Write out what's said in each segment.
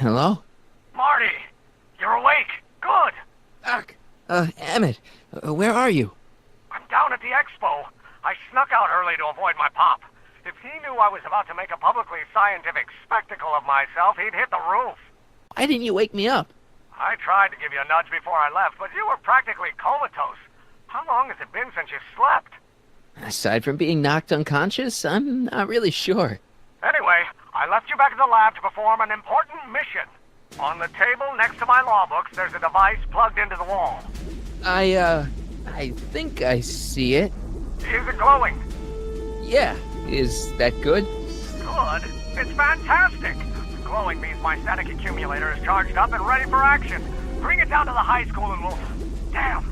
Hello? Marty! You're awake! Good! Doc! Emmett, where are you? I'm down at the expo. I snuck out early to avoid my pop. If he knew I was about to make a publicly scientific spectacle of myself, he'd hit the roof. Why didn't you wake me up? I tried to give you a nudge before I left, but you were practically comatose. How long has it been since you slept? Aside from being knocked unconscious, I'm not really sure. Anyway, I left you back at the lab to perform an important mission. On the table next to my law books, there's a device plugged into the wall. I think I see it. Is it glowing? Yeah, is that good? Good? It's fantastic! Glowing means my static accumulator is charged up and ready for action. Bring it down to the high school and we'll... Damn!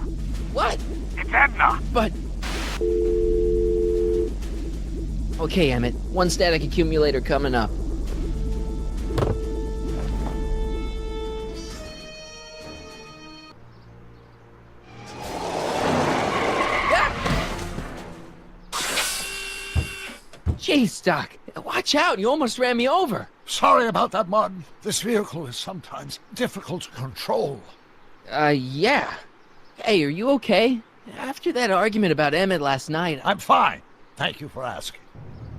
What? It's Edna! But... Okay, Emmett, one static accumulator coming up. Jeez, Doc, watch out, you almost ran me over. Sorry about that, Martin. This vehicle is sometimes difficult to control. Yeah. Hey, are you okay? After that argument about Emmett last night... I'm fine. Thank you for asking.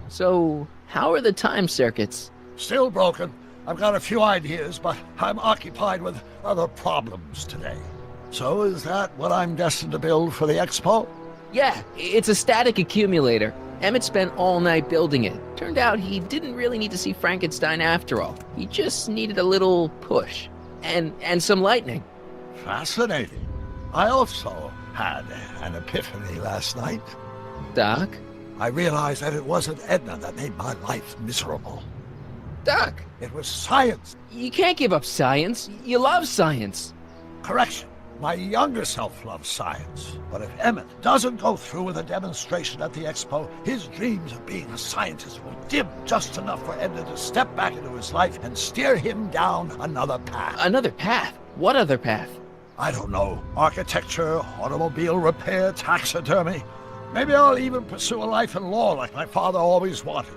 So, how are the time circuits? Still broken. I've got a few ideas, but I'm occupied with other problems today. So is that what I'm destined to build for the expo? Yeah, it's a static accumulator. Emmett spent all night building it. Turned out he didn't really need to see Frankenstein after all. He just needed a little push. And some lightning. Fascinating. I also had an epiphany last night. Doc? I realized that it wasn't Edna that made my life miserable. Doc! It was science. You can't give up science. You love science. Correction. My younger self loves science. But if Emmett doesn't go through with a demonstration at the expo, his dreams of being a scientist will dim just enough for Edna to step back into his life and steer him down another path. Another path? What other path? I don't know. Architecture, automobile repair, taxidermy. Maybe I'll even pursue a life in law like my father always wanted.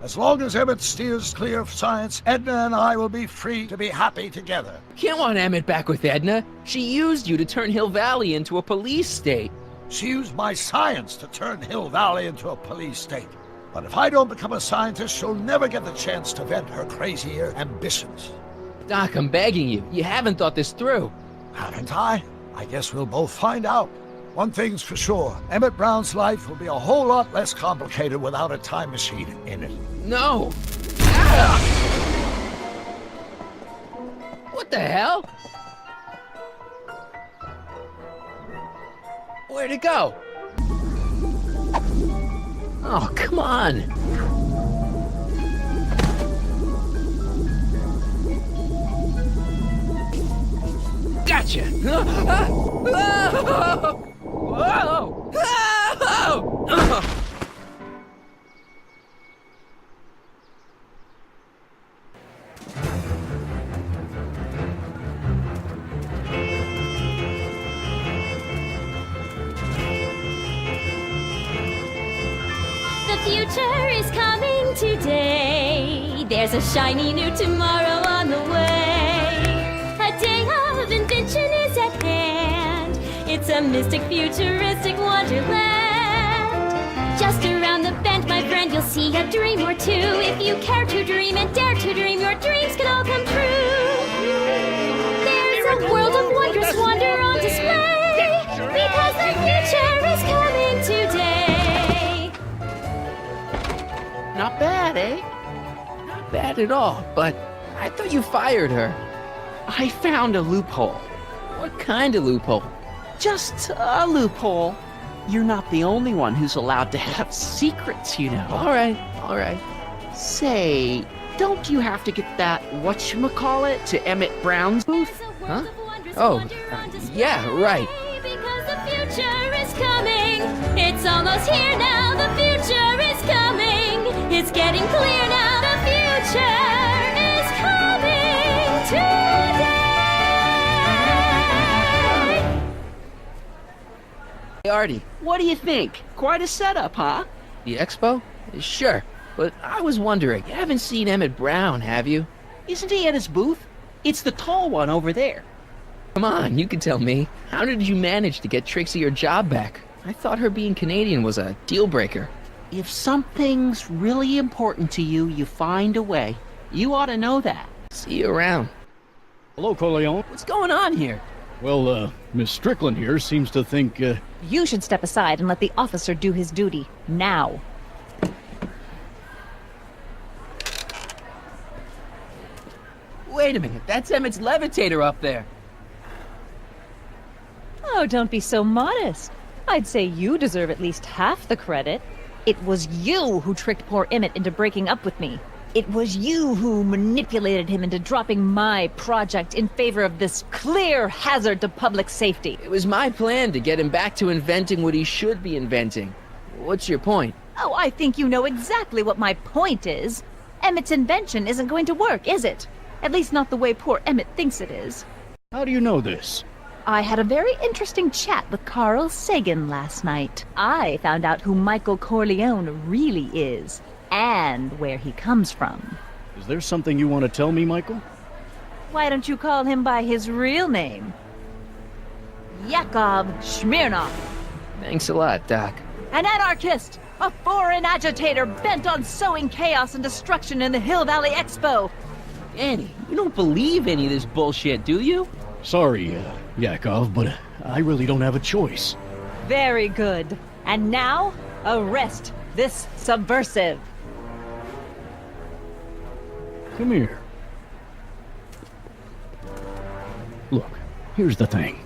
As long as Emmett steers clear of science, Edna and I will be free to be happy together. You can't want Emmett back with Edna. She used you to turn Hill Valley into a police state. She used my science to turn Hill Valley into a police state. But if I don't become a scientist, she'll never get the chance to vent her crazier ambitions. Doc, I'm begging you. You haven't thought this through. Haven't I? I guess we'll both find out. One thing's for sure, Emmett Brown's life will be a whole lot less complicated without a time machine in it. No! Ah! What the hell? Where'd it go? Oh, come on! Gotcha! Whoa! The future is coming today. There's a shiny new tomorrow on the way. A day of invention is at hand. It's a mystic, futuristic wonderland. Just around the bend, my friend, you'll see a dream or two. If you care to dream and dare to dream, your dreams can all come true. There's a world of wondrous wonder on display, because the future is coming today. Not bad, eh? Not bad at all, but I thought you fired her. I found a loophole. What kind of loophole? Just a loophole. You're not the only one who's allowed to have secrets, you know. All right. Say, don't you have to get that whatchamacallit to Emmett Brown's booth? Huh? Oh, yeah, right. Because the future is coming. It's almost here now. The future is coming. It's getting clear now. The future is coming today. Hey, Artie, what do you think? Quite a setup, huh? The expo? Sure, but I was wondering, you haven't seen Emmett Brown, have you? Isn't he at his booth? It's the tall one over there. Come on, you can tell me. How did you manage to get Trixie her job back? I thought her being Canadian was a deal breaker. If something's really important to you, you find a way. You ought to know that. See you around. Hello, Corleone. What's going on here? Well, Miss Strickland here seems to think, You should step aside and let the officer do his duty. Now. Wait a minute, that's Emmett's levitator up there. Oh, don't be so modest. I'd say you deserve at least half the credit. It was you who tricked poor Emmett into breaking up with me. It was you who manipulated him into dropping my project in favor of this clear hazard to public safety. It was my plan to get him back to inventing what he should be inventing. What's your point? Oh, I think you know exactly what my point is. Emmett's invention isn't going to work, is it? At least not the way poor Emmett thinks it is. how do you know this? I had a very interesting chat with Carl Sagan last night. I found out who Michael Corleone really is, and where he comes from. Is there something you want to tell me, Michael? Why don't you call him by his real name? Yakov Smirnov, Thanks a lot, Doc. an anarchist, a foreign agitator bent on sowing chaos and destruction in the Hill Valley Expo. Danny, you don't believe any of this bullshit, do you? Sorry, Yakov, but I really don't have a choice. Very good. And now, arrest this subversive. Come here. Look, here's the thing.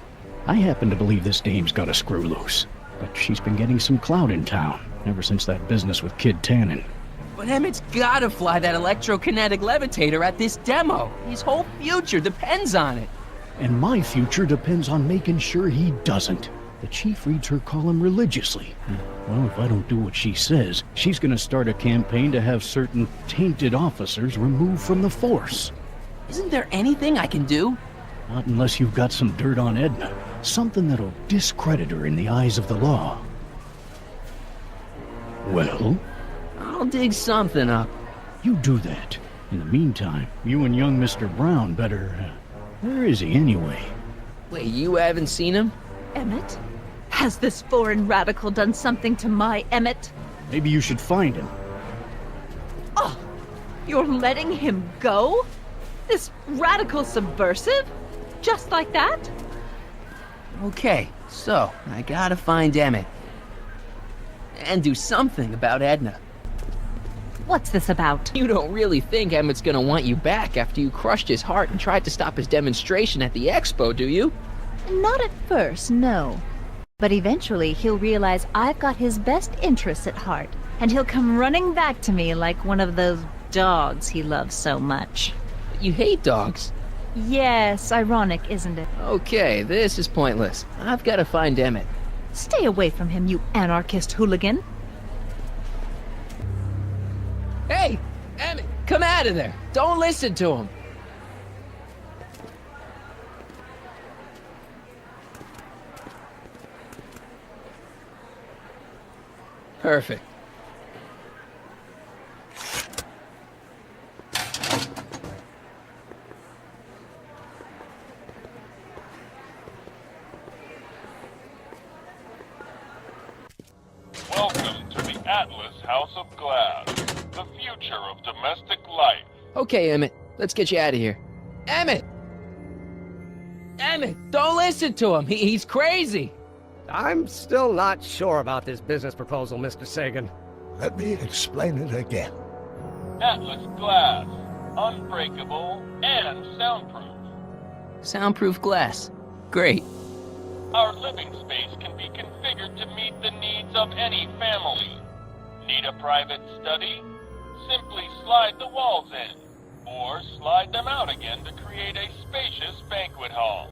I happen to believe this dame's got a screw loose, but she's been getting some clout in town ever since that business with Kid Tannen. But Emmett's gotta fly that electrokinetic levitator at this demo. His whole future depends on it. And my future depends on making sure he doesn't. The chief reads her column religiously. Well, if I don't do what she says, she's gonna start a campaign to have certain tainted officers removed from the force. Isn't there anything I can do? Not unless you've got some dirt on Edna. Something that'll discredit her in the eyes of the law. Well, I'll dig something up. you do that. In the meantime, you and young Mr. Brown better... where is he anyway? Wait, you haven't seen him? Emmett? Has this foreign radical done something to my Emmett? Maybe you should find him. Oh, you're letting him go? This radical subversive? Just like that? Okay, so I gotta find Emmett. And do something about Edna. What's this about? You don't really think Emmett's gonna want you back after you crushed his heart and tried to stop his demonstration at the expo, do you? Not at first, no. But eventually he'll realize I've got his best interests at heart, and he'll come running back to me like one of those dogs he loves so much. You hate dogs. Yes, ironic, isn't it? Okay, this is pointless. I've gotta find Emmett. Stay away from him, you anarchist hooligan. Hey, Emmett, come out of there. Don't listen to him. Perfect. Welcome to the Atlas House of Glass, the future of domestic life. Okay, Emmett, let's get you out of here. Emmett! Emmett, don't listen to him. He's crazy. I'm still not sure about this business proposal, Mr. Sagan. Let me explain it again. Atlas Glass, unbreakable and soundproof. Soundproof glass. Great. Our living space can be configured to meet the needs of any family. Need a private study? Simply slide the walls in, or slide them out again to create a spacious banquet hall.